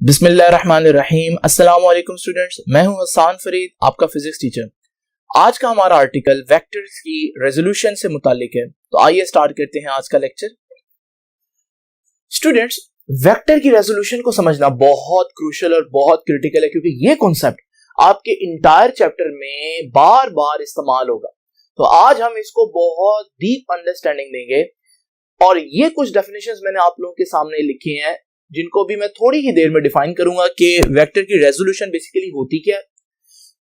बिस्मिल्लाहिर्रहमानिर्रहीम। अस्सलाम वालेकुम स्टूडेंट्स, मैं हूं हसन फरीद, आपका फिजिक्स टीचर। आज का हमारा आर्टिकल वेक्टर्स की रेजोल्यूशन से मुतालिक है। तो आइए स्टार्ट करते हैं आज का लेक्चर। स्टूडेंट्स, वेक्टर की रेजोल्यूशन को समझना बहुत क्रूशियल और बहुत क्रिटिकल है, क्योंकि ये कॉन्सेप्ट आपके इंटायर चैप्टर में बार बार इस्तेमाल होगा। तो आज हम इसको बहुत डीप अंडरस्टैंडिंग देंगे और ये कुछ डेफिनेशंस मैंने आप लोगों के सामने लिखी हैं, जिनको भी मैं थोड़ी ही देर में डिफाइन करूंगा कि वेक्टर की रेजोल्यूशन बेसिकली होती क्या है,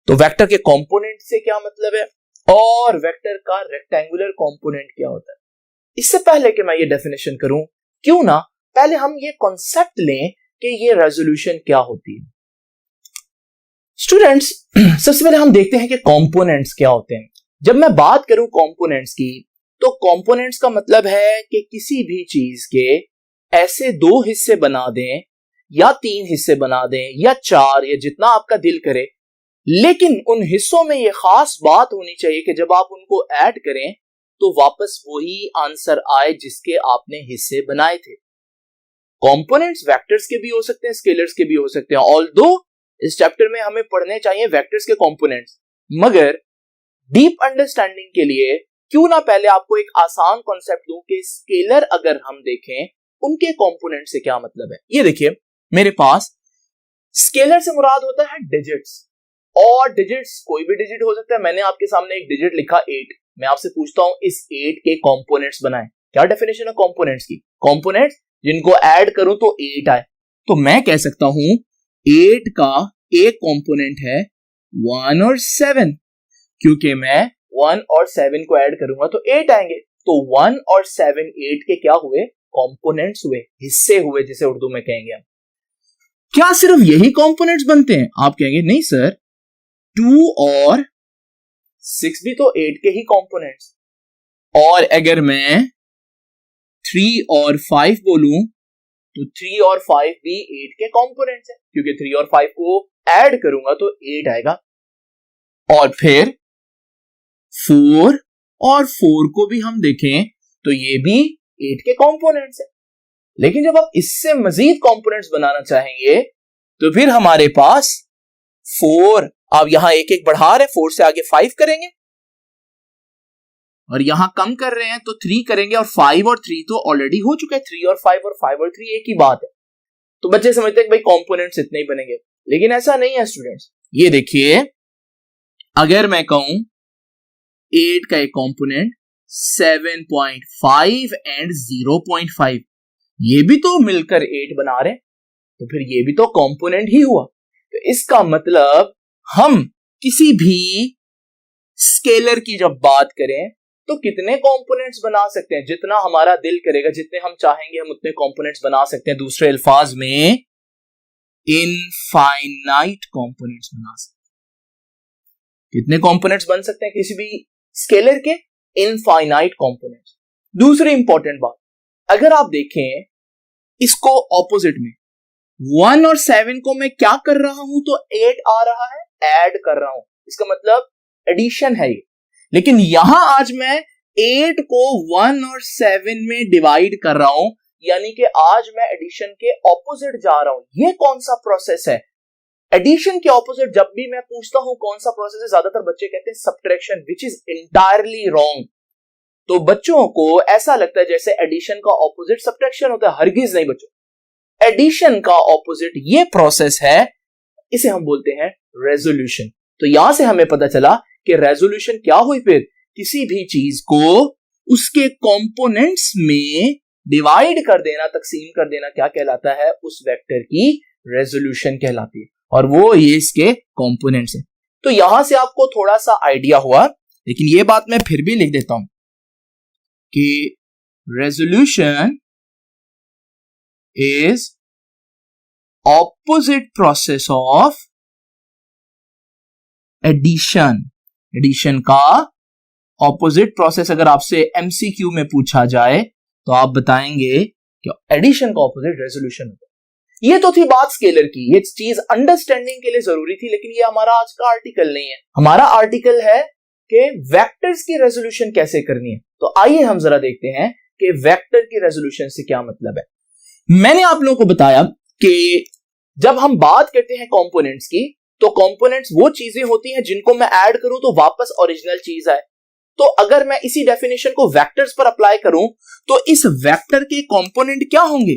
तो वेक्टर के कंपोनेंट से क्या मतलब है और वेक्टर का रेक्टेंगुलर कंपोनेंट क्या होता है। इससे पहले कि मैं ये डेफिनेशन करूं, क्यों ना पहले हम ये कॉन्सेप्ट लें कि ये रेजोल्यूशन क्या होती है। स्टूडेंट्स, सबसे पहले हम देखते हैं कि कंपोनेंट्स क्या होते हैं। जब मैं बात करूं कंपोनेंट्स की, तो कंपोनेंट्स का मतलब है कि किसी भी चीज के ऐसे दो हिस्से बना दें या तीन हिस्से बना दें या चार या जितना आपका दिल करे, लेकिन उन हिस्सों में ये खास बात होनी चाहिए कि जब आप उनको ऐड करें तो वापस वही आंसर आए जिसके आपने हिस्से बनाए थे। कंपोनेंट्स वेक्टर्स के भी हो सकते हैं, स्केलर्स के भी हो सकते हैं। ऑल्दो इस चैप्टर में हमें पढ़ने चाहिए वेक्टर्स के कंपोनेंट्स, मगर डीप अंडरस्टैंडिंग के लिए क्यों ना पहले आपको एक आसान कॉन्सेप्ट दूं कि स्केलर अगर हम देखें उनके कंपोनेंट से क्या मतलब है। ये देखिए, मेरे पास स्केलर से मुराद होता है डिजिट्स, और डिजिट्स कोई भी डिजिट हो सकता है। मैंने आपके सामने एक डिजिट लिखा 8, मैं आपसे पूछता हूं इस 8 के कंपोनेंट्स बनाएं। क्या डेफिनेशन है कंपोनेंट्स की? कंपोनेंट्स जिनको ऐड करूं तो 8 आए। तो मैं कह सकता हूं 8 का एक कंपोनेंट है 1 और 7, क्योंकि मैं 1 और 7 को ऐड करूंगा तो 8 आएंगे। तो 1 और 7 8 के क्या हुए? कंपोनेंट्स हुए, हिस्से हुए, जिसे उर्दू में कहेंगे हम। क्या सिर्फ यही कंपोनेंट्स बनते हैं? आप कहेंगे नहीं सर, 2 और 6 भी तो 8 के ही कंपोनेंट्स। और अगर मैं 3 और 5 बोलूं तो 3 और 5 भी 8 के कंपोनेंट्स हैं, क्योंकि 3 और 5 को ऐड करूंगा तो 8 आएगा। और फिर 4 और 4 को भी हम देखें तो ये भी 8 के कंपोनेंट्स हैं। लेकिन जब आप इससे मजीद कंपोनेंट्स बनाना चाहेंगे तो फिर हमारे पास 4, आप यहां एक एक बढ़ा रहे हैं, 4 से आगे 5 करेंगे, और यहां कम कर रहे हैं तो 3 करेंगे, और 5 और 3 तो ऑलरेडी हो चुका है। 3 और 5 और 5 और 3 एक ही बात है। तो बच्चे समझते हैं कि भाई कंपोनेंट्स इतने ही बनेंगे, लेकिन ऐसा नहीं है स्टूडेंट्स। ये देखिए, अगर मैं कहूं 8 का एक कंपोनेंट 7.5 एंड 0.5, ये भी तो मिलकर 8 बना रहे हैं, तो फिर ये भी तो कंपोनेंट ही हुआ। तो इसका मतलब हम किसी भी स्केलर की जब बात करें तो कितने कंपोनेंट्स बना सकते हैं? जितना हमारा दिल करेगा, जितने हम चाहेंगे हम उतने कंपोनेंट्स बना सकते हैं। दूसरे अल्फाज में इनफाइनाइट कंपोनेंट्स बना सकते हैं। कितने कंपोनेंट्स बन सकते हैं किसी भी स्केलर के? Infinite components. दूसरी इंपॉर्टेंट बात, अगर आप देखें इसको ऑपोजिट में, 1 और 7 को मैं क्या कर रहा हूं तो 8 आ रहा है, ऐड कर रहा हूं, इसका मतलब एडिशन है ये। लेकिन यहां आज मैं 8 को 1 और 7 में डिवाइड कर रहा हूं, यानी कि आज मैं एडिशन के ऑपोजिट जा रहा हूं। ये कौन सा प्रोसेस है? एडिशन के ऑपोजिट जब भी मैं पूछता हूं कौन सा प्रोसेस है, ज्यादातर बच्चे कहते हैं subtraction, which is entirely wrong. तो बच्चों को ऐसा लगता है जैसे एडिशन का ऑपोजिट सब्ट्रैक्शन होता है। हरगिज नहीं बच्चों, एडिशन का ऑपोजिट ये प्रोसेस है, इसे हम बोलते हैं रेजोल्यूशन। तो यहां से हमें पता चला कि रेजोल्यूशन क्या हुई, फिर किसी भी चीज को उसके कंपोनेंट्स में डिवाइड कर देना, तकसीम कर देना, क्या कहलाता है? उस वेक्टर की रेजोल्यूशन कहलाती है, और वो ये इसके कंपोनेंट्स हैं। तो यहां से आपको थोड़ा सा आइडिया हुआ, लेकिन ये बात मैं फिर भी लिख देता हूं कि resolution is opposite process of addition। Addition का ऑपोजिट प्रोसेस अगर आपसे एमसीक्यू में पूछा जाए तो आप बताएंगे कि एडिशन का ऑपोजिट रेजोल्यूशन होता है। ये तो थी बात स्केलर की, ये चीज अंडरस्टैंडिंग के लिए जरूरी थी, लेकिन ये हमारा आज का आर्टिकल नहीं है। हमारा आर्टिकल है कि वेक्टर्स की रेजोल्यूशन कैसे करनी है। तो आइए हम जरा देखते हैं कि वेक्टर की रेजोल्यूशन से क्या मतलब है। मैंने आप लोगों को बताया कि जब हम बात करते हैं कंपोनेंट्स की, तो कंपोनेंट्स वो चीजें होती हैं जिनको मैं ऐड करूं तो वापस ओरिजिनल चीज आए। तो अगर मैं इसी डेफिनेशन को वेक्टर्स पर अप्लाई करूं तो इस वेक्टर के कंपोनेंट क्या होंगे?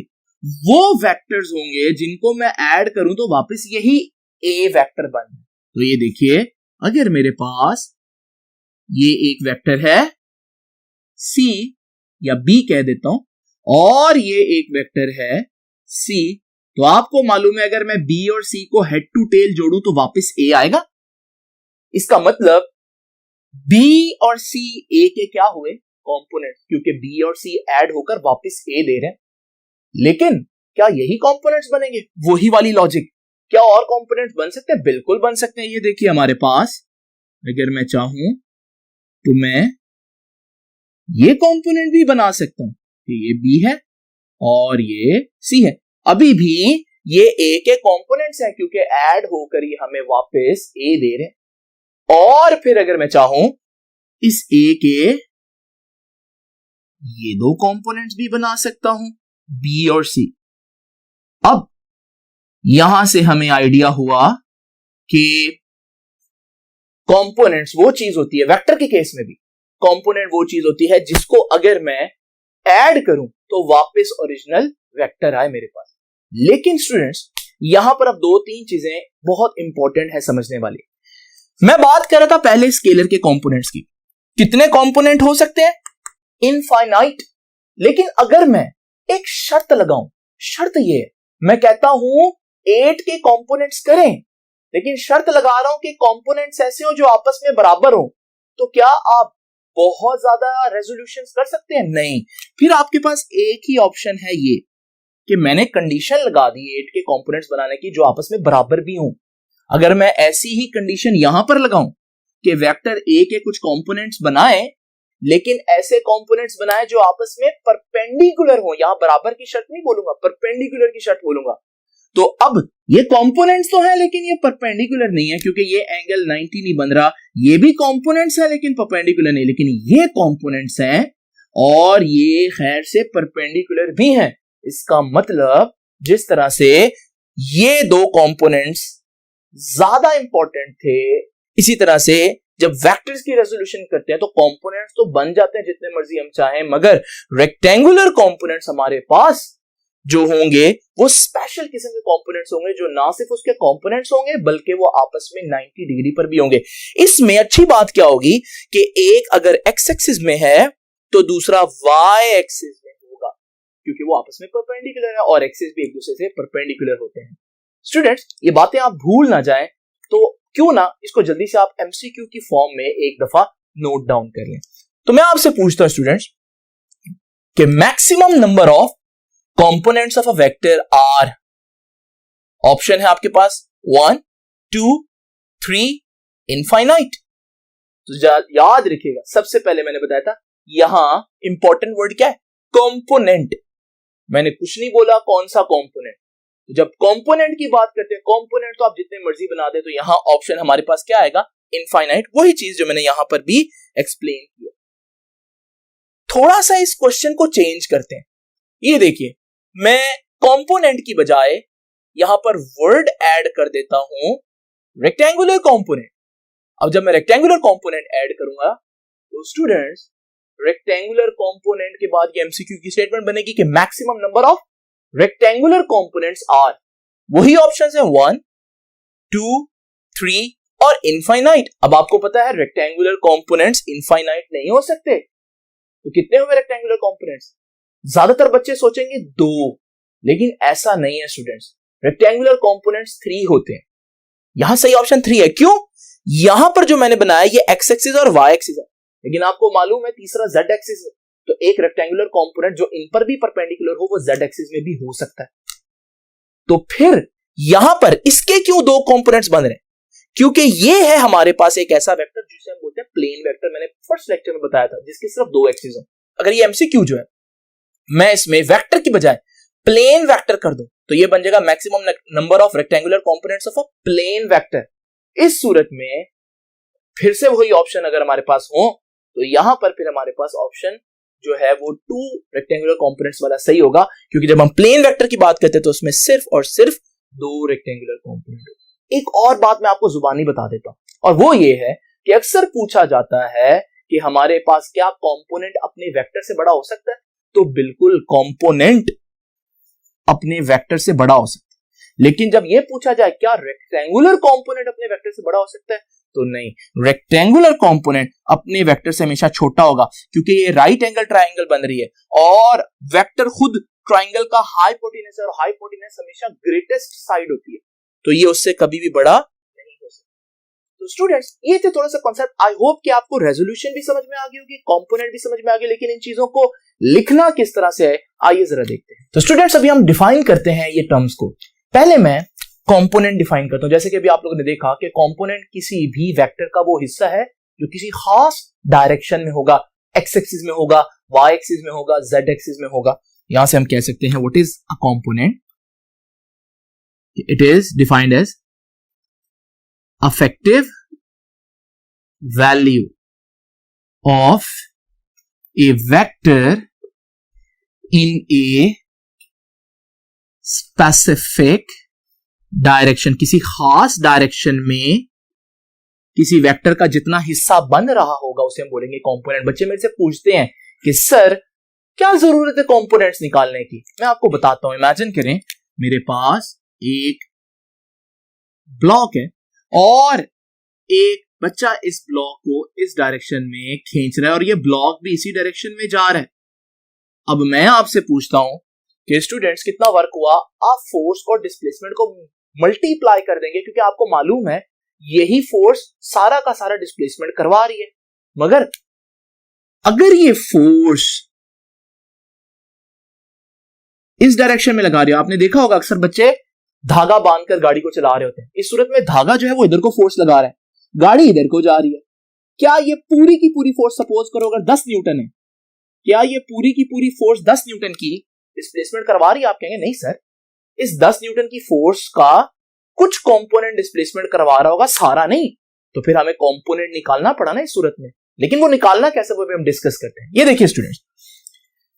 वो वेक्टर्स होंगे जिनको मैं ऐड करूं तो वापस यही ए वेक्टर बने। तो ये देखिए, अगर मेरे पास ये एक वेक्टर है सी या बी कह देता हूं, और ये एक वेक्टर है सी, तो आपको मालूम है अगर मैं बी और सी को हेड टू टेल जोड़ूं तो वापस ए आएगा। इसका मतलब बी और सी ए के क्या हुए? कंपोनेंट, क्योंकि बी और सी ऐड होकर वापस ए दे रहे हैं। लेकिन क्या यही कंपोनेंट्स बनेंगे? वही वाली लॉजिक। क्या और कंपोनेंट्स बन सकते हैं? बिल्कुल बन सकते हैं। ये देखिए हमारे पास, अगर मैं चाहूं तो मैं ये कंपोनेंट भी बना सकता हूं कि ये बी है और ये सी है। अभी भी ये ए के कंपोनेंट्स हैं क्योंकि ऐड होकर ये हमें वापस ए दे रहे हैं। और फिर अगर मैं चाहूं इस ए के ये दो कंपोनेंट्स भी बना सकता हूं, बी और सी। अब यहां से हमें आइडिया हुआ कि कंपोनेंट्स वो चीज होती है, वेक्टर के केस में भी कंपोनेंट वो चीज होती है जिसको अगर मैं ऐड करूं तो वापस ओरिजिनल वेक्टर आए मेरे पास। लेकिन स्टूडेंट्स, यहां पर अब दो तीन चीजें बहुत इंपॉर्टेंट है समझने वाली। मैं बात कर रहा था पहले स्केलर के कंपोनेंट्स की। कितने कंपोनेंट हो सकते हैं? इनफाइनाइट। लेकिन अगर मैं एक शर्त लगाऊं, शर्त ये है, मैं कहता हूं 8 के कंपोनेंट्स करें, लेकिन शर्त लगा रहा हूं कि कंपोनेंट्स ऐसे हो जो आपस में बराबर हो, तो क्या आप बहुत ज्यादा रेजोल्यूशंस कर सकते हैं? नहीं। फिर आपके पास एक ही ऑप्शन है ये कि मैंने कंडीशन लगा दी 8 के कंपोनेंट्स बनाने की जो आपस में बराबर भी हों। अगर मैं ऐसी ही कंडीशन यहां पर लगाऊं कि वेक्टर ए के कुछ कंपोनेंट्स बनाए, लेकिन ऐसे कंपोनेंट्स बनाए जो आपस में परपेंडिकुलर हो, यहां बराबर की शर्त नहीं बोलूंगा, परपेंडिकुलर की शर्त बोलूंगा, तो अब ये कंपोनेंट्स तो है लेकिन ये परपेंडिकुलर नहीं है क्योंकि ये एंगल 90 नहीं बन रहा। ये भी कंपोनेंट्स है लेकिन परपेंडिकुलर नहीं, लेकिन ये कंपोनेंट्स हैं और ये खैर से परपेंडिकुलर भी हैं। इसका मतलब जिस तरह से ये दो कंपोनेंट्स ज्यादा इंपॉर्टेंट थे, इसी तरह से जब वेक्टर्स की रेजोल्यूशन करते हैं तो कंपोनेंट्स तो बन जाते हैं जितने मर्जी हम चाहें, मगर रेक्टेंगुलर कंपोनेंट्स हमारे पास जो होंगे वो स्पेशल किस्म के कंपोनेंट्स होंगे जो ना सिर्फ उसके कंपोनेंट्स होंगे बल्कि वो आपस में 90 डिग्री पर भी होंगे। इसमें अच्छी बात क्या होगी कि एक अगर एक्स एक्सिस में है तो दूसरा वाई एक्सिस में होगा क्योंकि वो आपस में परपेंडिकुलर है और एक्सिस भी एक दूसरे से परपेंडिकुलर होते हैं। स्टूडेंट्स, ये बातें आप भूल ना जाएं तो क्यों ना इसको जल्दी से आप एमसीक्यू की फॉर्म में एक दफा नोट डाउन कर लें। तो मैं आपसे पूछता हूं स्टूडेंट्स कि maximum number of components of a vector आर, ऑप्शन है आपके पास 1, 2, 3, इनफाइनाइट। तो याद रखिएगा, सबसे पहले मैंने बताया था यहां इंपॉर्टेंट वर्ड क्या है? कंपोनेंट। मैंने कुछ नहीं बोला कौन सा कंपोनेंट। जब कंपोनेंट की बात करते हैं, कंपोनेंट तो आप जितने मर्जी बना दे, तो यहां ऑप्शन हमारे पास क्या आएगा? इनफाइनाइट। वही चीज जो मैंने यहां पर भी एक्सप्लेन किया। थोड़ा सा इस क्वेश्चन को चेंज करते हैं। ये देखिए, मैं कंपोनेंट की बजाय यहां पर वर्ड ऐड कर देता हूं रेक्टेंगुलर कंपोनेंट। अब जब मैं रेक्टेंगुलर कंपोनेंट ऐड करूंगा तो स्टूडेंट्स, रेक्टेंगुलर कंपोनेंट के बाद ये एमसीक्यू की स्टेटमेंट बनेगी कि maximum number of rectangular components आर, वही ऑप्शंस हैं 1, 2, 3 और इनफाइनाइट। अब आपको पता है रेक्टेंगुलर कंपोनेंट्स इनफाइनाइट नहीं हो सकते, तो कितने हुए रेक्टेंगुलर कंपोनेंट्स? ज्यादातर बच्चे सोचेंगे 2, लेकिन ऐसा नहीं है स्टूडेंट्स। रेक्टेंगुलर कंपोनेंट्स 3 होते हैं। यहां सही ऑप्शन 3 है। क्यों? यहां पर जो मैंने बनाया ये एक्स एक्सिस और वाई एक्सिस है, लेकिन आपको मालूम है तीसरा जेड एक्सिस है, तो एक रेक्टेंगुलर कंपोनेंट जो इन पर भी परपेंडिकुलर हो वो जेड एक्सिस में भी हो सकता है। तो फिर यहां पर इसके क्यों 2 कंपोनेंट्स बन रहे हैं? क्योंकि ये है हमारे पास एक ऐसा वेक्टर जिसे हम बोलते हैं प्लेन वेक्टर। मैंने फर्स्ट लेक्चर में बताया था जिसके सिर्फ 2 एक्सिस हो। अगर ये एमसीक्यू जो है मैं इसमें वेक्टर की बजाय प्लेन वेक्टर कर दूं तो ये बन जाएगा maximum number of rectangular components of a plane vector. इस सूरत में फिर से वही ऑप्शन अगर हमारे पास हो तो यहां पर फिर हमारे पास ऑप्शन जो है वो 2 रेक्टेंगुलर कंपोनेंट्स वाला सही होगा, क्योंकि जब हम प्लेन वेक्टर की बात करते हैं तो उसमें सिर्फ और सिर्फ दो रेक्टेंगुलर कंपोनेंट। एक और बात मैं आपको जुबानी बता देता हूं, और वो ये है कि अक्सर पूछा जाता है कि हमारे पास क्या कंपोनेंट अपने वेक्टर से बड़ा हो सकता है? तो बिल्कुल, कंपोनेंट अपने वेक्टर से बड़ा हो सकता है। लेकिन जब यह पूछा जाए क्या रेक्टेंगुलर कंपोनेंट अपने वेक्टर से बड़ा हो सकता है, तो नहीं, रेक्टेंगुलर कंपोनेंट अपने वेक्टर से हमेशा छोटा होगा, क्योंकि ये राइट एंगल ट्राइंगल बन रही है और वेक्टर खुद ट्राइंगल का हाइपोटेनस है, और हाइपोटेनस हमेशा ग्रेटेस्ट साइड होती है, तो ये उससे कभी भी बड़ा नहीं हो सकता। तो स्टूडेंट्स, ये थे थोड़ा सा कॉन्सेप्ट। आई होप कि आपको रेजोल्यूशन भी समझ में आ गई होगी, कंपोनेंट भी समझ में आ गई, लेकिन इन चीजों को लिखना किस तरह से है आइए जरा देखते हैं। तो स्टूडेंट्स, अभी हम डिफाइन करते हैं ये टर्म्स को। पहले मैं कंपोनेंट डिफाइन करता हूं। जैसे कि अभी आप लोगों ने देखा कि कंपोनेंट किसी भी वेक्टर का वो हिस्सा है जो किसी खास डायरेक्शन में होगा, एक्स एक्सिस में होगा, वाई एक्सिस में होगा, जेड एक्सिस में होगा। यहां से हम कह सकते हैं what is a component? It is defined as effective value of a vector in a specific direction. किसी खास डायरेक्शन में किसी वेक्टर का जितना हिस्सा बन रहा होगा उसे हम बोलेंगे कंपोनेंट। बच्चे मेरे से पूछते हैं कि सर क्या जरूरत है कंपोनेंट्स निकालने की? मैं आपको बताता हूं। इमेजिन करें मेरे पास एक ब्लॉक है और एक बच्चा इस ब्लॉक को इस डायरेक्शन में खींच रहा है और ये ब्लॉक भी इसी डायरेक्शन में जा रहा है। अब मैं आपसे पूछता हूं कि स्टूडेंट्स कितना वर्क हुआ? आप फोर्स और डिस्प्लेसमेंट को मल्टीप्लाई कर देंगे, क्योंकि आपको मालूम है यही फोर्स सारा का सारा डिस्प्लेसमेंट करवा रही है। मगर अगर ये फोर्स इस डायरेक्शन में लगा रही हो, आपने देखा होगा अक्सर बच्चे धागा बांधकर गाड़ी को चला रहे होते हैं। इस सूरत में धागा जो है वो इधर को फोर्स लगा रहा है, गाड़ी इधर को जा रही है। क्या ये पूरी की पूरी फोर्स, सपोज करो अगर 10 न्यूटन है, क्या ये पूरी की पूरी फोर्स 10 न्यूटन की डिस्प्लेसमेंट करवा रही है? आप कहेंगे नहीं सर, इस 10 न्यूटन की फोर्स का कुछ कंपोनेंट डिस्प्लेसमेंट करवा रहा होगा, सारा नहीं। तो फिर हमें कंपोनेंट निकालना पड़ा ना इस सूरत में। लेकिन वो निकालना कैसे, वो भी हम डिस्कस करते हैं। ये देखिए स्टूडेंट्स,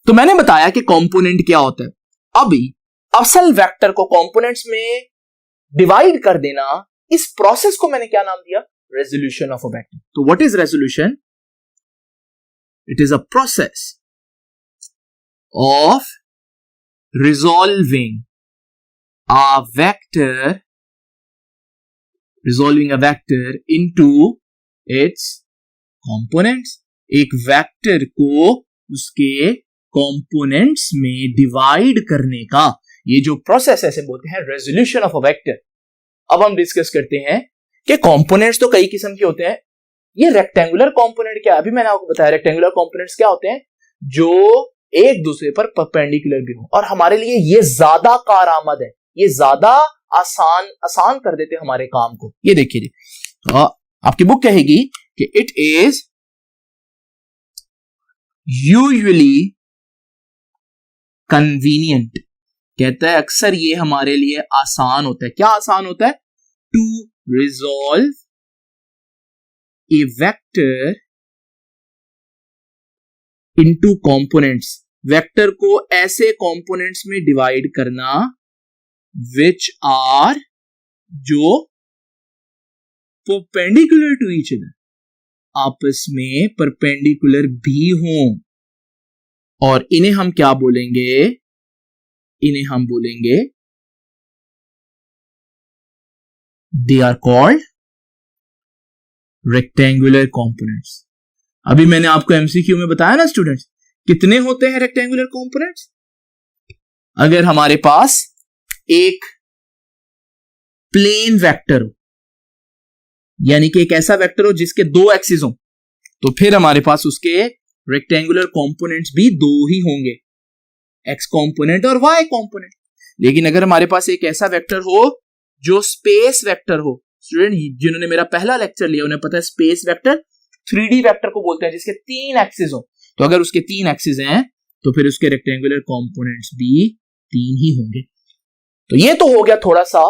तो मैंने बताया कि कंपोनेंट क्या होता है। अभी असल वेक्टर को कंपोनेंट्स में डिवाइड कर देना, इस प्रोसेस को मैंने क्या नाम दिया? Resolution of a vector. तो what is resolution? It is a process of resolving a vector into its components। एक वेक्टर को उसके कंपोनेंट्स में डिवाइड करने का ये जो प्रोसेस है, इसे बोलते हैं रेजोल्यूशन ऑफ अ वेक्टर। अब हम डिस्कस करते हैं कि कंपोनेंट्स तो कई किस्म के होते हैं। ये रेक्टेंगुलर कंपोनेंट क्या है? अभी मैंने आपको बताया रेक्टेंगुलर कंपोनेंट्स क्या होते हैं, जो एक दूसरे पर परपेंडिकुलर भी हो, और हमारे लिए ये ज्यादा कारआमद है, ये ज्यादा आसान कर देते हैं हमारे काम को। ये देखिए जी, तो आपकी बुक कहेगी कि इट इज यूजुअली कन्वीनियंट। कहता है अक्सर ये हमारे लिए आसान होता है। क्या आसान होता है? To resolve a vector into components. Vector को ऐसे कंपोनेंट्स में डिवाइड करना विच आर, जो परपेंडिकुलर टू ईच अदर, आपस में परपेंडिकुलर भी हों। और इन्हें हम क्या बोलेंगे? इन्हें हम बोलेंगे they are called rectangular components. अभी मैंने आपको एमसीक्यू में बताया ना स्टूडेंट्स, कितने होते हैं रेक्टेंगुलर कंपोनेंट्स? अगर हमारे पास एक प्लेन वेक्टर हो, यानी कि एक ऐसा वेक्टर हो जिसके दो एक्सिस हो, तो फिर हमारे पास उसके रेक्टेंगुलर कंपोनेंट्स भी दो ही होंगे, एक्स कंपोनेंट और वाई कंपोनेंट। लेकिन अगर हमारे पास एक ऐसा वेक्टर हो जो स्पेस वेक्टर हो, स्टूडेंट जिन्होंने मेरा पहला लेक्चर लिया उन्हें पता है स्पेस वेक्टर 3D वेक्टर को बोलते हैं, जिसके 3 एक्सिस हो, तो अगर उसके 3 एक्सिस हैं तो फिर उसके रेक्टेंगुलर कंपोनेंट्स भी 3 ही होंगे। तो ये तो हो गया थोड़ा सा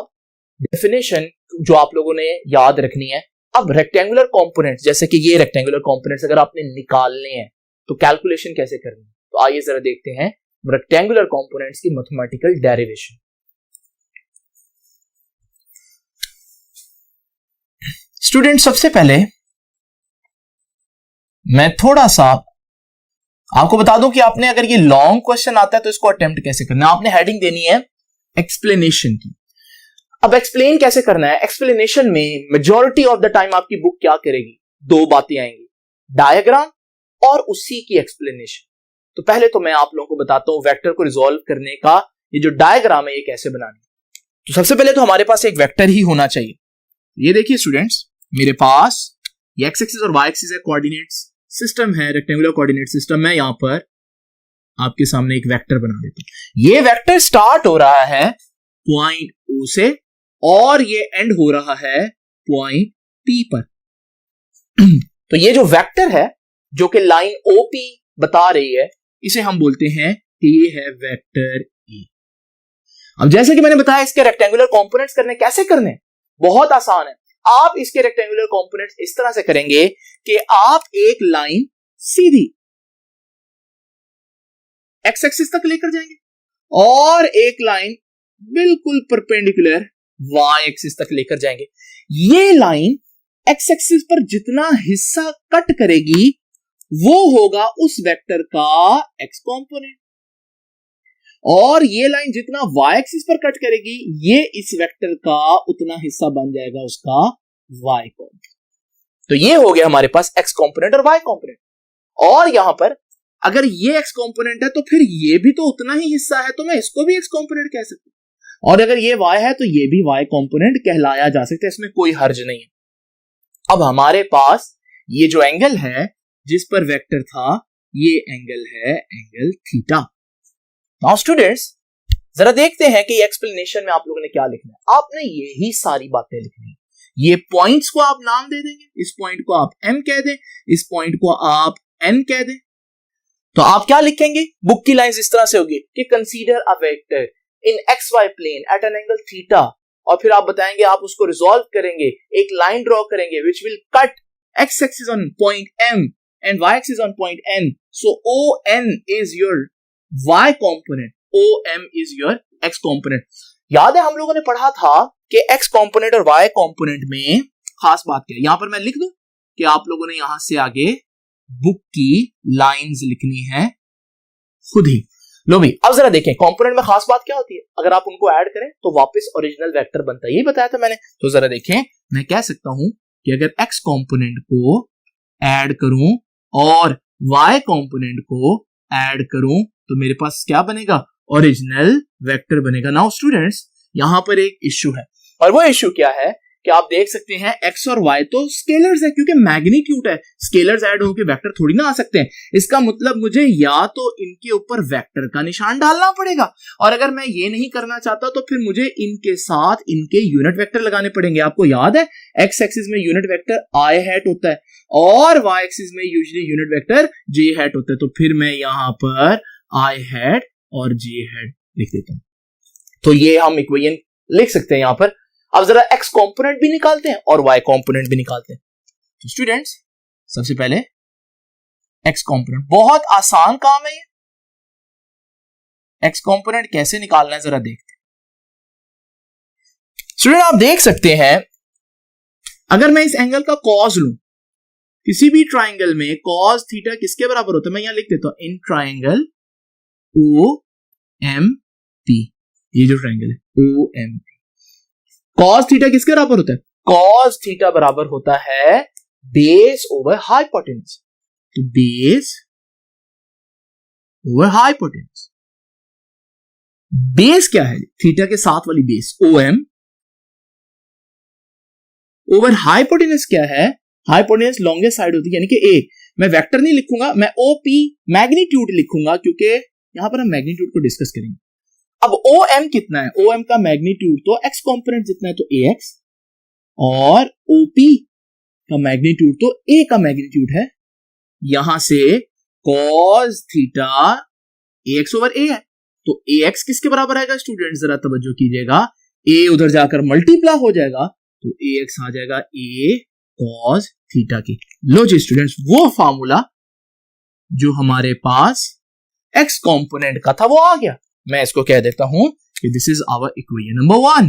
डेफिनेशन जो आप लोगों ने याद रखनी है। अब रेक्टेंगुलर कंपोनेंट्स, जैसे कि ये रेक्टेंगुलर कंपोनेंट्स अगर आपने निकालने हैं तो कैलकुलेशन कैसे करनी है, तो आइए जरा देखते हैं रेक्टेंगुलर कंपोनेंट्स की मैथमेटिकल डेरिवेशन। स्टूडेंट सबसे पहले मैं थोड़ा सा आपको बता दूं कि आपने अगर ये लॉन्ग क्वेश्चन आता है तो इसको अटेम्प्ट कैसे करना है। आपने हेडिंग देनी है एक्सप्लेनेशन की। अब एक्सप्लेन कैसे करना है, एक्सप्लेनेशन में मेजॉरिटी ऑफ द टाइम आपकी बुक क्या करेगी, दो बातें आएंगी, डायग्राम और उसी की एक्सप्लेनेशन। तो पहले तो मैं आप लोगों को बताता हूं वेक्टर को रिजॉल्व करने का ये जो डायग्राम है ये कैसे बनानी है। तो सबसे पहले तो हमारे पास एक वेक्टर ही होना चाहिए। ये देखिए स्टूडेंट्स, मेरे पास ये एक्स एक्सिस और वाई एक्सिस है, कोऑर्डिनेट्स सिस्टम है, रेक्टेंगुलर कोऑर्डिनेट सिस्टम। मैं यहां पर आपके सामने एक वेक्टर बना देता हूं। ये वेक्टर स्टार्ट हो रहा है पॉइंट ओ से और ये एंड हो रहा है पॉइंट पी पर। तो ये जो वेक्टर है जो कि लाइन ओपी बता रही है, इसे हम बोलते हैं कि ये है वेक्टर ई। अब जैसे कि मैंने बताया इसके रेक्टेंगुलर कंपोनेंट्स करने कैसे करने, बहुत आसान है। आप इसके रेक्टेंगुलर कंपोनेंट्स इस तरह से करेंगे कि आप एक लाइन सीधी एक्स एक्सिस तक लेकर जाएंगे और एक लाइन बिल्कुल परपेंडिकुलर वाई एक्सिस तक लेकर जाएंगे। ये लाइन एक्स एक्सिस पर जितना हिस्सा कट करेगी वो होगा उस वेक्टर का एक्स कंपोनेंट, और ये लाइन जितना वाई एक्सिस पर कट करेगी ये इस वेक्टर का उतना हिस्सा बन जाएगा उसका वाई कंपोनेंट। तो ये हो गया हमारे पास एक्स कंपोनेंट और वाई कंपोनेंट। और यहां पर अगर ये एक्स कंपोनेंट है तो फिर ये भी तो उतना ही हिस्सा है, तो मैं इसको भी एक्स कंपोनेंट कह सकता हूं। और अगर ये वाई है तो ये भी वाई कंपोनेंट कहलाया जा सकता है, इसमें कोई हर्ज नहीं है। अब हमारे पास ये जो एंगल है जिस पर वेक्टर था, ये एंगल है एंगल थीटा। नाउ स्टूडेंट्स जरा देखते हैं कि एक्सप्लेनेशन में आप लोगों ने क्या लिखना है। आपने यही सारी बातें लिखनी है। ये पॉइंट्स को आप नाम दे देंगे, इस पॉइंट को आप m कह दें, इस पॉइंट को आप n कह दें। तो आप क्या लिखेंगे, बुक की लाइंस इस तरह से होगी कि consider a vector in x y plane at an angle theta, और फिर आप बताएंगे आप उसको रिजॉल्व करेंगे, एक लाइन ड्रॉ करेंगे which will cut x axis on point m and y axis on point n. So ON is your y component, OM is your x component. याद है हम लोगों ने पढ़ा था कि x component और y component में खास बात क्या है। यहां पर मैं लिख दूं कि आप लोगों ने यहां से आगे बुक की लाइंस लिखनी है खुद ही। लो भाई अब जरा देखें कंपोनेंट में खास बात क्या होती है, अगर आप उनको ऐड करें तो वापस ओरिजिनल वेक्टर बनता है, यही बताया था मैंने। तो जरा देखें, मैं कह सकता हूं कि अगर x कंपोनेंट को ऐड करूं और y कंपोनेंट को ऐड करूं तो मेरे पास क्या बनेगा, ओरिजिनल वेक्टर बनेगा। नाउ स्टूडेंट्स यहां पर एक इश्यू है, और वो इश्यू क्या है कि आप देख सकते हैं x और y तो स्केलर्स है, क्योंकि मैग्नीट्यूड है, स्केलर्स ऐड होकर वेक्टर थोड़ी ना आ सकते हैं। इसका मतलब मुझे या तो इनके ऊपर वेक्टर का निशान डालना पड़ेगा, और अगर मैं ये नहीं करना चाहता तो फिर मुझे इनके साथ इनके यूनिट वेक्टर लगाने पड़ेंगे। आपको याद है x एक्सिस में यूनिट वेक्टर i हैट होता है और y एक्सिस में usually unit vector j hat होता है। तो फिर मैं यहां पर i हैट और j हैट लिख देता हूं। तो ये हम इक्वेशन लिख सकते हैं यहां पर। अब जरा x कंपोनेंट भी निकालते हैं और y कंपोनेंट भी निकालते हैं। तो स्टूडेंट्स सबसे पहले x कंपोनेंट, बहुत आसान काम है ये। x कंपोनेंट कैसे निकालना है जरा देखते हैं। स्टूडेंट आप देख सकते हैं अगर मैं इस एंगल का कॉस लूं, किसी भी ट्राइंगल में कॉस थीटा किसके बराबर होता है, मैं यहां लिख देता हूं इन ट्राइंगल OMP। ये जो ट्राइंगल है OMP, कॉस थीटा किसके बराबर होता है, कॉस थीटा बराबर होता है बेस ओवर हाइपोटेन्यूज। तो बेस ओवर हाइपोटेन्यूज, बेस क्या है, थीटा के साथ वाली बेस OM ओवर हाइपोटेन्यूज क्या है, हाइपोटेन्यूज लॉन्गेस्ट साइड होती है यानी कि A। मैं वेक्टर नहीं लिखूंगा, मैं OP मैग्नीट्यूड लिखूंगा, क्योंकि यहां पर हम मैग्नीट्यूड को डिस्कस करेंगे। अब OM कितना है, OM का मैग्नीट्यूड तो x कंपोनेंट जितना है तो AX, और OP का मैग्नीट्यूड तो A का मैग्नीट्यूड है। यहां से cos theta AX over A है, तो AX किसके बराबर आएगा स्टूडेंट, जरा तवज्जो कीजिएगा, A उधर जाकर मल्टीप्लाई हो जाएगा तो AX आ जाएगा A cos थीटा की। लो जी स्टूडेंट्स, वो फार्मूला जो हमारे पास x कंपोनेंट का था वो आ गया। मैं इसको कह देता हूं कि this is our equation number 1।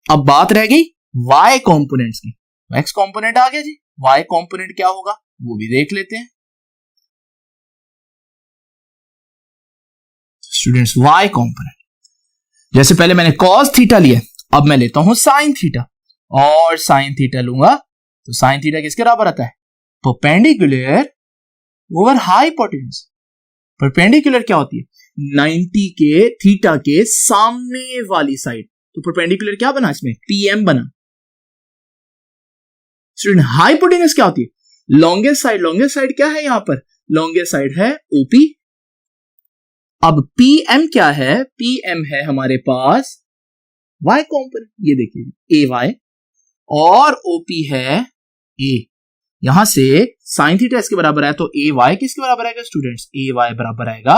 अब बात रह गई y कंपोनेंट्स की। एक्स कंपोनेंट आ गया जी। वाई कंपोनेंट क्या होगा वो भी देख लेते हैं स्टूडेंट्स। वाई कंपोनेंट, जैसे पहले मैंने कॉस थीटा लिया, अब मैं लेता हूं साइन थीटा, और साइन थीटा लूंगा तो साइन थीटा किसके बराबर आता है? Perpendicular over hypotenuse. परपेंडिकुलर क्या होती है? 90 के थीटा के सामने वाली साइड, तो परपेंडिकुलर क्या बना इसमें? पीएम बना। स्टूडेंट हाइपोटेन्यूज क्या होती है? Longest side. लॉन्गेस्ट साइड क्या है यहां पर? लॉन्गेस्ट साइड है ओपी। अब पीएम क्या है? पीएम है हमारे पास वाई कॉम्पोनेंट, ये देखिए ए वाई, और ओपी है ए। यहां से साइन थीटा इसके बराबर है, तो ए वाई किसके बराबर आएगा स्टूडेंट्स? ए वाई बराबर आएगा,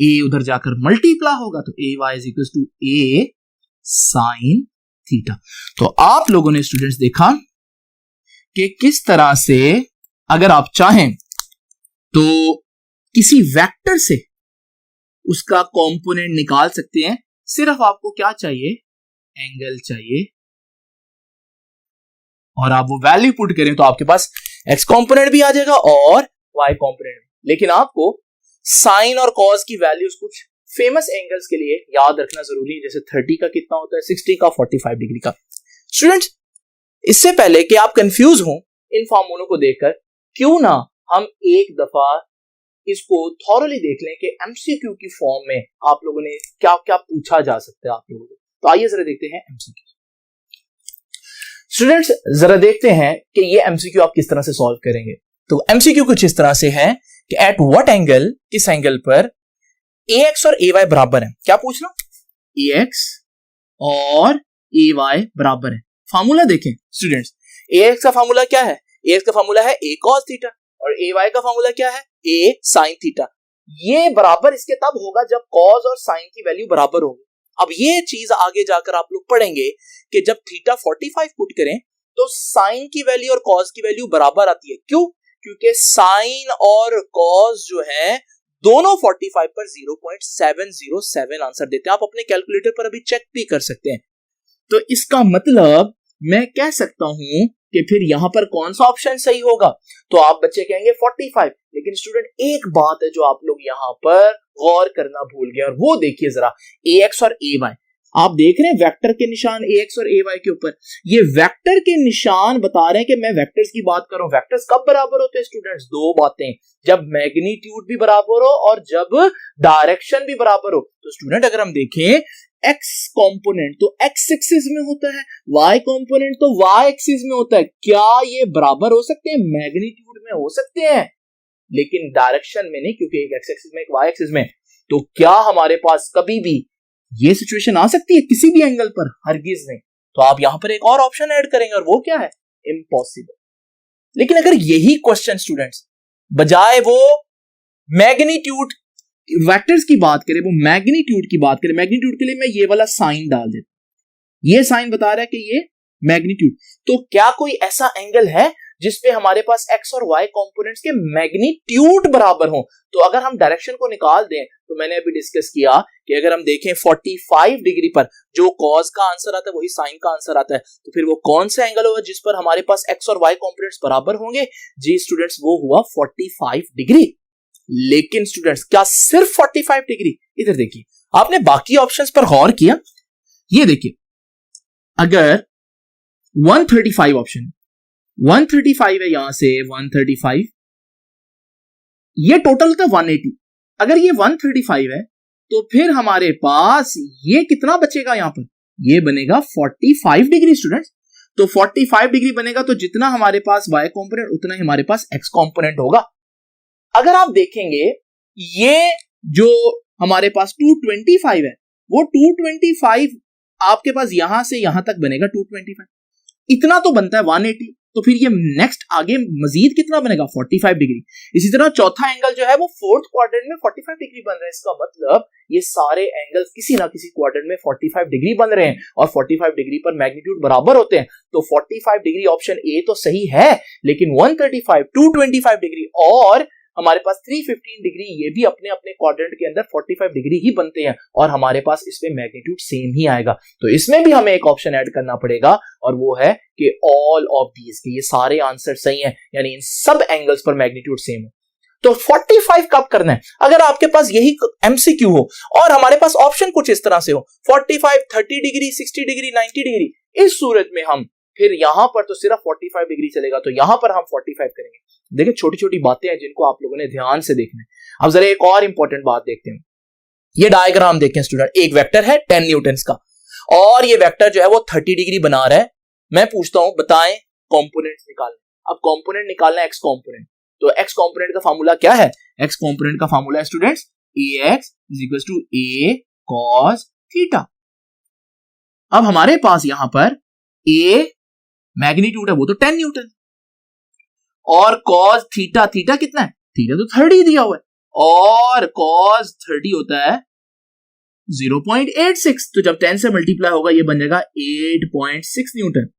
ए उधर जाकर मल्टीप्लाई होगा, तो A Y is equal to A sine theta. तो आप लोगों ने स्टूडेंट्स देखा कि किस तरह से अगर आप चाहें तो किसी वेक्टर से उसका कंपोनेंट निकाल सकते हैं। सिर्फ आपको क्या चाहिए? एंगल चाहिए, और आप वो वैल्यू पुट करें तो आपके पास एक्स कंपोनेंट भी आ जाएगा और वाई कंपोनेंट भी। लेकिन आपको साइन और कॉस की वैल्यूज कुछ फेमस एंगल्स के लिए याद रखना जरूरी है, जैसे 30 का कितना होता है, 60 का, 45 डिग्री का। स्टूडेंट्स, इससे पहले कि आप कंफ्यूज हो इन फॉर्मूलों को देखकर, क्यों ना हम एक दफा इसको थॉरली देख लें कि एमसीक्यू की फॉर्म में आप लोगों ने क्या क्या पूछा जा सकता है आप लोगों को। तो आइए जरा देखते हैं एमसीक्यू। स्टूडेंट्स, जरा देखते हैं कि ये एमसीक्यू आप किस तरह से सॉल्व करेंगे। तो एमसीक्यू कुछ इस तरह से है कि एट व्हाट एंगल, किस एंगल पर AX और AY बराबर है। क्या पूछना? AX और AY बराबर है। फार्मूला देखें स्टूडेंट्स, AX का फार्मूला क्या है? AX का फार्मूला है A cos थीटा, और AY का फार्मूला क्या है? A sin theta. ये बराबर इसके तब होगा जब cos और sin की वैल्यू बराबर होगी। अब ये चीज आगे जाकर आप लोग पढ़ेंगे कि जब थीटा 45 पुट करें तो साइन की वैल्यू और कॉस की वैल्यू बराबर आती है। क्यों? क्योंकि साइन और कॉस जो है दोनों 45 पर 0.707 आंसर देते हैं। आप अपने कैलकुलेटर पर अभी चेक भी कर सकते हैं। तो इसका मतलब मैं कह सकता हूं कि फिर यहां पर कौन सा ऑप्शन सही होगा? तो आप बच्चे कहेंगे 45। लेकिन स्टूडेंट, एक बात है जो आप लोग यहां पर गौर करना भूल गए, और वो देखिए जरा, AX और AY। आप देख रहे हैं वेक्टर के निशान AX और AY के ऊपर। ये वेक्टर के निशान बता रहे हैं कि मैं वेक्टर्स की बात कर रहा हूं। वेक्टर्स कब बराबर होते हैं स्टूडेंट्स? दो बातें, जब मैग्नीट्यूड भी बराबर हो और जब डायरेक्शन भी बराबर हो। तो स्टूडेंट, अगर हम देखें एक्स कंपोनेंट तो एक्स एक्सिस में होता है, वाई कंपोनेंट तो वाई एक्सिस में होता है। क्या ये बराबर हो सकते हैं? मैग्नीट्यूड में हो सकते हैं, लेकिन डायरेक्शन में नहीं, क्योंकि एक एक्स एक्सिस में एक वाई एक्सिस में। तो क्या हमारे पास कभी भी ये सिचुएशन आ सकती है किसी भी एंगल पर? हरगिज नहीं। तो आप यहां पर एक और ऑप्शन ऐड करेंगे, और वो क्या है? इम्पॉसिबल। लेकिन अगर यही क्वेश्चन स्टूडेंट्स बजाय वो मैग्नीट्यूड वेक्टर्स की बात करें, वो मैग्नीट्यूड की बात करें, मैग्नीट्यूड के लिए मैं ये वाला साइन डाल देता हूं। ये साइन बता रहा है कि ये मैग्नीट्यूड। तो क्या कोई ऐसा एंगल है जिसपे हमारे पास एक्स और वाई कंपोनेंट्स के मैग्नीट्यूड बराबर हो? तो अगर हम डायरेक्शन को निकाल दें, तो मैंने अभी डिस्कस किया कि अगर हम देखें 45 डिग्री पर जो कॉस का आंसर आता है वही साइन का आंसर आता है। तो फिर वो कौन सा एंगल होगा जिस पर हमारे पास एक्स और वाई कंपोनेंट्स बराबर होंगे? जी स्टूडेंट्स, वो हुआ 45 डिग्री। लेकिन स्टूडेंट्स, क्या सिर्फ 45 डिग्री? इधर देखिए, आपने बाकी ऑप्शंस पर गौर किया? ये देखिए, अगर 135 ऑप्शन 135 है, यहां से 135, ये टोटल होता है 180। अगर ये 135 है तो फिर हमारे पास ये कितना बचेगा? यहां पर ये बनेगा 45 डिग्री स्टूडेंट्स। तो 45 डिग्री बनेगा, तो जितना हमारे पास वाई कंपोनेंट उतना ही हमारे पास एक्स कंपोनेंट होगा। अगर आप देखेंगे ये जो हमारे पास 225 है, वो 225 आपके पास यहां से यहां तक बनेगा 225, इतना तो बनता है 180। तो फिर ये नेक्स्ट आगे मजीद कितना बनेगा? 45 डिग्री। इसी तरह चौथा एंगल जो है वो फोर्थ क्वाड्रेंट में 45 डिग्री बन रहा है। इसका मतलब ये सारे एंगल्स किसी ना किसी क्वाड्रेंट में 45 डिग्री बन रहे हैं, और 45 डिग्री पर मैग्नीट्यूड बराबर होते हैं। तो 45 डिग्री ऑप्शन ए तो सही है, लेकिन 135, 225 डिग्री और हमारे पास 315 डिग्री ये भी अपने अपने क्वाड्रेंट के अंदर 45 डिग्री ही बनते हैं और हमारे पास इसमें मैग्नीट्यूड सेम ही आएगा। तो इसमें भी हमें एक ऑप्शन ऐड करना पड़ेगा और वो है कि ऑल ऑफ दीज के ये सारे आंसर सही हैं, यानी इन सब एंगल्स पर मैग्नीट्यूड सेम है। तो 45 कब करना है? अगर आपके पास यही एमसीक्यू हो और हमारे पास ऑप्शन कुछ इस तरह से हो 45, 30 डिग्री, 60 डिग्री, 90 डिग्री, इस सूरत में हम फिर यहां पर तो सिर्फ 45 डिग्री चलेगा, तो यहां पर हम 45 करेंगे। देखिए छोटी छोटी बातें हैं जिनको आप लोगों ने ध्यान से देखना है। अब जरा एक और इंपॉर्टेंट बात देखते हैं। ये डायग्राम देखें स्टूडेंट, एक वेक्टर है 10 न्यूटन का और ये वेक्टर जो है वो 30 डिग्री बना रहा है। मैं पूछता हूं बताएं कंपोनेंट्स निकालना। अब कंपोनेंट निकालना है एक्स कंपोनेंट, तो एक्स कंपोनेंट का फार्मूला क्या है? एक्स कंपोनेंट का फार्मूला है students ax = a cos theta. अब हमारे पास यहां पर a मैग्नीट्यूड है वो तो 10 न्यूटन और cos थीटा, थीटा कितना है? थीटा तो 30 दिया हुआ है और cos 30 होता है 0.86, तो जब 10 से मल्टीप्लाई होगा ये बन जाएगा 8.6 न्यूटन।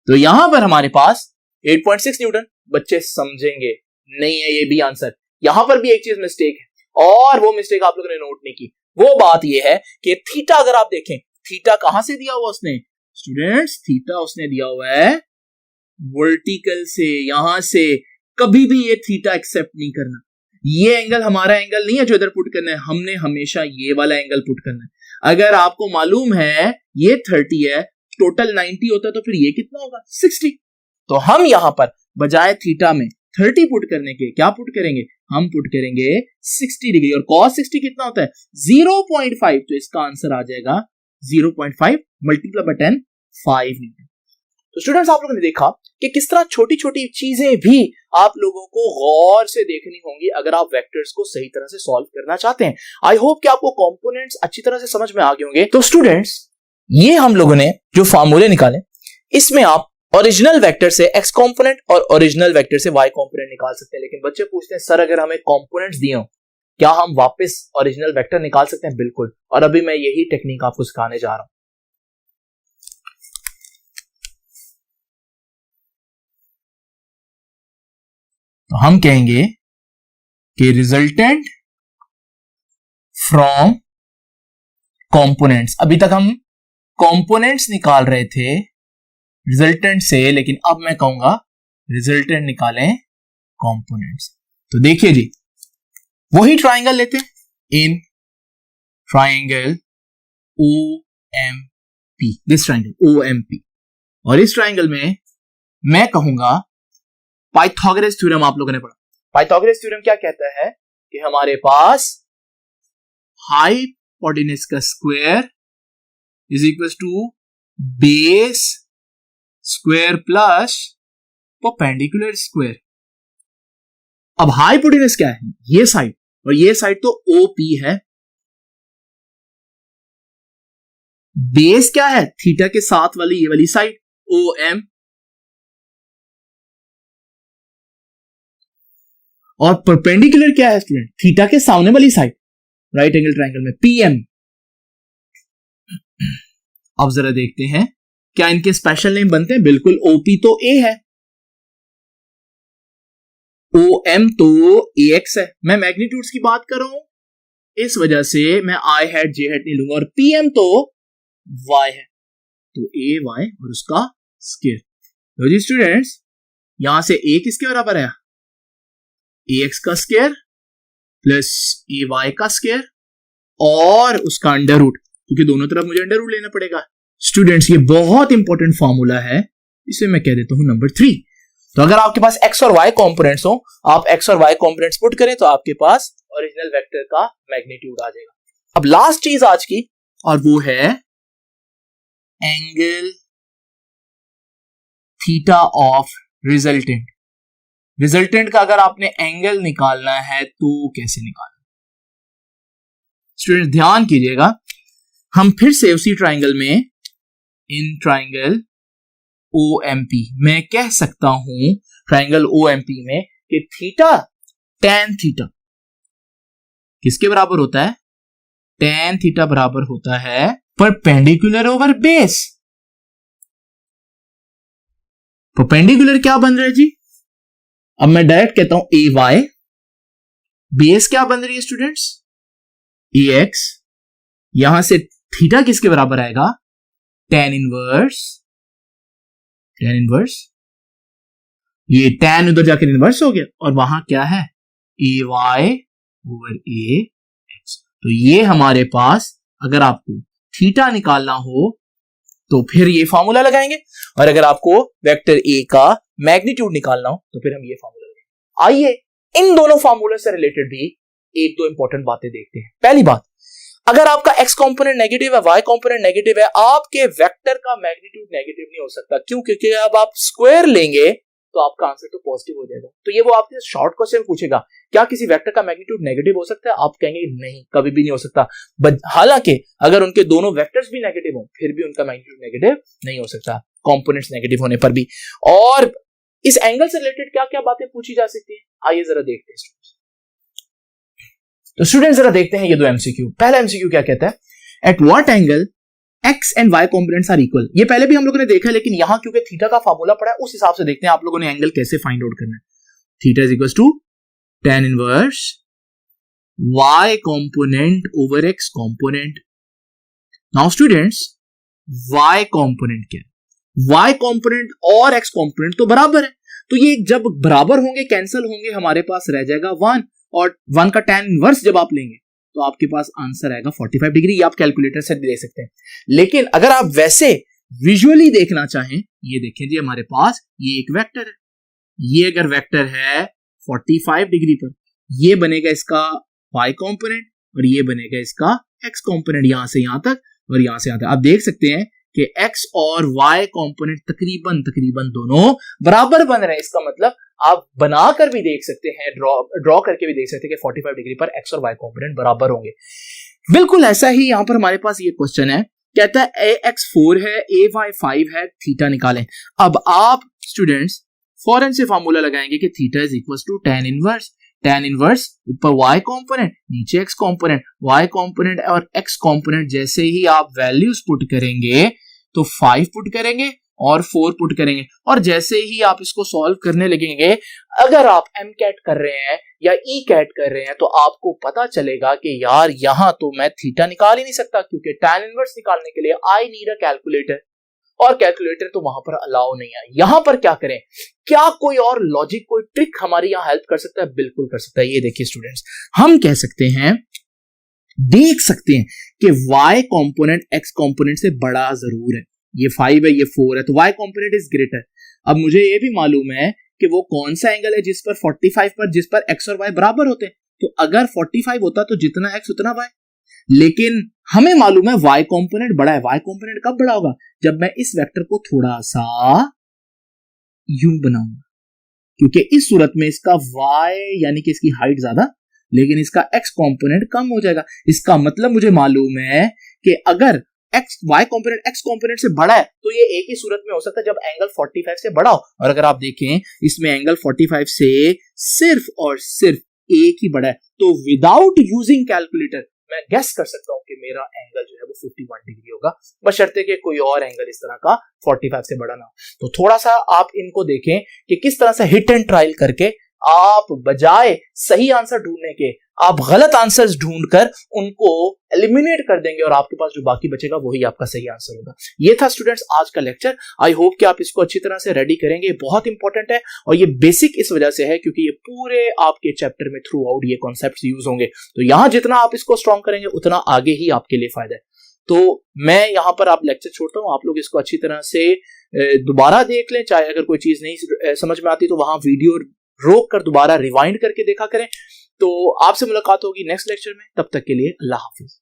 तो यहां पर हमारे पास 8.6 न्यूटन। बच्चे समझेंगे नहीं है ये भी आंसर। यहां पर भी एक चीज मिस्टेक है और वो मिस्टेक आप लोगों ने नोट नहीं की। वो बात ये है कि थीटा अगर आप देखें, थीटा कहां से दिया हुआ उसने? स्टूडेंट्स थीटा उसने दिया हुआ है वर्टिकल से, यहां से। कभी भी ये थीटा एक्सेप्ट नहीं करना। ये एंगल हमारा एंगल नहीं है जो इधर पुट करना है, हमने हमेशा ये वाला एंगल पुट करना है। अगर आपको मालूम है ये 30 है, टोटल 90 होता है, तो फिर ये कितना होगा? 60। तो हम यहां पर बजाय थीटा में 30 पुट करने के क्या पुट करेंगे? हम पुट करेंगे 60 डिग्री और cos 60 कितना होता है? 0.5। तो इसका आंसर आ जाएगा 0.5 मल्टीप्लाई बाय 10 5 न्यूटन। तो स्टूडेंट्स आप लोगों ने देखा कि किस तरह छोटी छोटी चीजें भी आप लोगों को गौर से देखनी होंगी अगर आप वेक्टर्स को सही तरह से सॉल्व करना चाहते हैं। आई होप कि आपको कंपोनेंट्स अच्छी तरह से समझ में आ गए होंगे। तो स्टूडेंट्स ये हम लोगों ने जो फार्मूले निकाले, इसमें आप ओरिजिनल वेक्टर से एक्स कंपोनेंट और ओरिजिनल वेक्टर से वाई कंपोनेंट निकाल सकते हैं। लेकिन बच्चे पूछते हैं सर अगर हमें कंपोनेंट्स दिए हो क्या हम वापस ओरिजिनल वेक्टर निकाल सकते हैं? बिल्कुल, और अभी मैं यही टेक्निक आपको सिखाने जा रहा हूं। तो हम कहेंगे कि रिजल्टेंट फ्रॉम कंपोनेंट्स। अभी तक हम कंपोनेंट्स निकाल रहे थे रिजल्टेंट से, लेकिन अब मैं कहूंगा रिजल्टेंट निकालें कंपोनेंट्स। तो देखिए जी, वही ट्राइंगल लेते हैं in triangle OMP, this triangle OMP, और इस ट्राइंगल में मैं कहूंगा पाइथागोरस थ्योरम आप लोगों ने पढ़ा। पाइथागोरस थ्योरम क्या कहता है कि हमारे पास हाइपोटेनस का square is equal to base square plus perpendicular square. अब हाइपोटेनस क्या है? ये साइड, और ये साइड तो OP है। बेस क्या है? थीटा के साथ वाली ये वाली साइड OM, और परपेंडिकुलर क्या है स्टूडेंट? थीटा के सामने वाली साइड राइट एंगल ट्रायंगल में PM। अब जरा देखते हैं क्या इनके स्पेशल नेम बनते हैं? बिल्कुल, OP तो A है, OM तो AX है। मैं मैग्नीट्यूड्स की बात कर रहा हूं, इस वजह से मैं I हैट J हैट नहीं लूंगा, और PM तो Y है, तो AY और उसका स्क्वायर। तो जी स्टूडेंट्स यहां से A किसके बराबर है? AX का स्क्वायर प्लस AY का स्क्वायर और उसका अंडर रूट, क्योंकि दोनों तरफ मुझे अंडर रूट लेना पड़ेगा। स्टूडेंट्स ये बहुत इंपॉर्टेंट फॉर्मूला है, इसे मैं कह देता हूं नंबर 3। तो अगर आपके पास एक्स और वाई कंपोनेंट्स हो, आप एक्स और वाई कंपोनेंट्स पुट करें तो आपके पास ओरिजिनल वेक्टर का मैग्नीट्यूड आ जाएगा। अब लास्ट चीज आज की, और वो है angle theta of resultant. Resultant का अगर आपने एंगल निकालना है तो कैसे निकालना? स्टूडेंट ध्यान कीजिएगा, हम फिर से उसी ट्राइंगल में इन ट्राइंगल OMP मैं कह सकता हूं ट्राइंगल OMP में कि थीटा tan थीटा किसके बराबर होता है? tan थीटा बराबर होता है परपेंडिकुलर ओवर बेस। परपेंडिकुलर क्या बन रहा है जी? अब मैं डायरेक्ट कहता हूं AY बेस क्या बन रही है स्टूडेंट्स? ax, यहां से थीटा किसके बराबर आएगा? tan इनवर्स, ये tan उधर जाकर इनवर्स हो गया और वहां क्या है? ay over ax। तो ये हमारे पास अगर आपको थीटा निकालना हो तो फिर ये फॉर्मूला लगाएंगे, और अगर आपको वेक्टर ए का मैग्नीट्यूड निकालना हो तो फिर हम ये फॉर्मूला लगाएंगे। आइए इन दोनों फॉर्मूले से रिलेटेड भी एक दो इंपॉर्टेंट बातें देखते हैं। पहली बात, अगर आपका x कंपोनेंट नेगेटिव है, y कंपोनेंट नेगेटिव है, आपके वेक्टर का मैग्नीट्यूड नेगेटिव नहीं हो सकता। क्यों? क्योंकि अब आप स्क्वायर लेंगे तो आपका आंसर तो पॉजिटिव हो जाएगा। तो ये वो आपसे शॉर्ट क्वेश्चन पूछेगा, क्या किसी वेक्टर का मैग्नीट्यूड नेगेटिव हो सकता है? आप कहेंगे नहीं, कभी भी नहीं हो सकता। हालांकि अगर उनके दोनों वेक्टर्स भी नेगेटिव हो फिर भी उनका मैग्नीट्यूड नेगेटिव नहीं हो सकता, कंपोनेंट्स नेगेटिव होने पर भी। और इस एंगल से रिलेटेड क्या क्या बातें पूछी जा सकती है, आइए जरा देखते हैं स्टूडेंट्स। तो स्टूडेंट्स जरा देखते हैं ये दो एमसीक्यू। पहला एमसीक्यू क्या कहता है? At what angle x and y components are equal. ये पहले भी हम लोगों ने देखा है, लेकिन यहां क्योंकि थीटा का फार्मूला पड़ा है उस हिसाब से देखते हैं आप लोगों ने एंगल कैसे फाइंड आउट करना है। Theta is equal to tan inverse y component over x component. Now students, y component क्या है? y कंपोनेंट और x कंपोनेंट तो बराबर है, तो ये जब बराबर होंगे कैंसिल होंगे, हमारे पास रह जाएगा 1, और 1 का tan इनवर्स जब आप लेंगे तो आपके पास आंसर आएगा 45 डिग्री। ये आप कैलकुलेटर से दे सकते हैं, लेकिन अगर आप वैसे विजुअली देखना चाहें, ये देखें जी हमारे पास ये एक वेक्टर है, ये अगर वेक्टर है 45 डिग्री पर, ये बनेगा इसका y कंपोनेंट और ये बनेगा इसका x कंपोनेंट, यहां से यहां तक और यहां से यहां तक। आप देख सकते हैं कि x और y कंपोनेंट तकरीबन दोनों बराबर बन रहे हैं। इसका मतलब आप बनाकर भी देख सकते हैं, ड्रॉ करके भी देख सकते हैं कि 45 डिग्री पर x और y कंपोनेंट बराबर होंगे। बिल्कुल ऐसा ही यहां पर हमारे पास ये क्वेश्चन है, कहता है ax 4 है, ay 5 है, थीटा निकालें। अब आप स्टूडेंट्स फौरन से फार्मूला लगाएंगे कि theta is equal to tan inverse ऊपर y कंपोनेंट नीचे x कंपोनेंट, y कंपोनेंट और x कंपोनेंट जैसे ही आप वैल्यूज पुट करेंगे तो 5 पुट करेंगे और 4 पुट करेंगे, और जैसे ही आप इसको सॉल्व करने लगेंगे, अगर आप एम कैट कर रहे हैं या ई कैट कर रहे हैं तो आपको पता चलेगा कि यार यहां तो मैं थीटा निकाल ही नहीं सकता, क्योंकि tan इनवर्स निकालने के लिए आई नीड अ कैलकुलेटर, और कैलकुलेटर तो वहां पर अलाउ नहीं है। यहां पर क्या करें? क्या कोई और लॉजिक, कोई ट्रिक हमारी यहां हेल्प कर सकता है? बिल्कुल कर सकता है। ये देखिए स्टूडेंट्स, हम कह सकते हैं, देख सकते हैं कि y कंपोनेंट x कंपोनेंट से बड़ा जरूर है। ये 5 है, ये 4 है, तो y कंपोनेंट इज ग्रेटर। अब मुझे ये भी मालूम है कि वो कौन सा एंगल है जिस पर 45 पर जिस पर x और y बराबर होते हैं। तो अगर 45 होता तो जितना x उतना y, लेकिन हमें मालूम है y कंपोनेंट बड़ा है। y कंपोनेंट कब बड़ा होगा? जब मैं इस वेक्टर को थोड़ा सा यूं बनाऊंगा, क्योंकि इस सूरत में इसका y यानी कि इसकी हाइट ज्यादा, लेकिन इसका x कंपोनेंट कम हो जाएगा। इसका मतलब मुझे मालूम है कि अगर y कंपोनेंट x कंपोनेंट से बड़ा है तो ये एक ही सूरत में हो सकता है जब एंगल 45 से बड़ा हो। और अगर आप देखें इसमें एंगल 45 से सिर्फ और सिर्फ एक ही बड़ा है, तो विदाउट यूजिंग कैलकुलेटर मैं गेस कर सकता हूं कि मेरा एंगल जो है वो 51 डिग्री होगा, बशर्ते कि कोई और एंगल इस तरह का 45 से बड़ा ना हो। तो थोड़ा सा आप इनको देखें कि किस तरह से हिट एंड ट्रायल करके आप बजाय सही आंसर ढूंढने के आप गलत आंसर्स ढूंढकर उनको एलिमिनेट कर देंगे, और आपके पास जो बाकी बचेगा वही आपका सही आंसर होगा। ये था स्टूडेंट्स आज का लेक्चर। आई होप कि आप इसको अच्छी तरह से रेडी करेंगे। बहुत इंपॉर्टेंट है, और ये बेसिक इस वजह से है क्योंकि ये पूरे आपके चैप्टर में थ्रू आउट ये कॉन्सेप्ट्स यूज होंगे। तो यहां जितना आप इसको स्ट्रॉन्ग करेंगे उतना आगे ही आपके लिए फायदा है। तो मैं यहां पर आप लेक्चर छोड़ता हूं, आप लोग इसको अच्छी तरह से दोबारा देख लें। चाहे अगर कोई चीज नहीं समझ में आती तो वहां वीडियो रोक कर दोबारा रिवाइंड करके देखा करें। तो आपसे मुलाकात होगी नेक्स्ट लेक्चर में, तब तक के लिए अल्लाह हाफिज।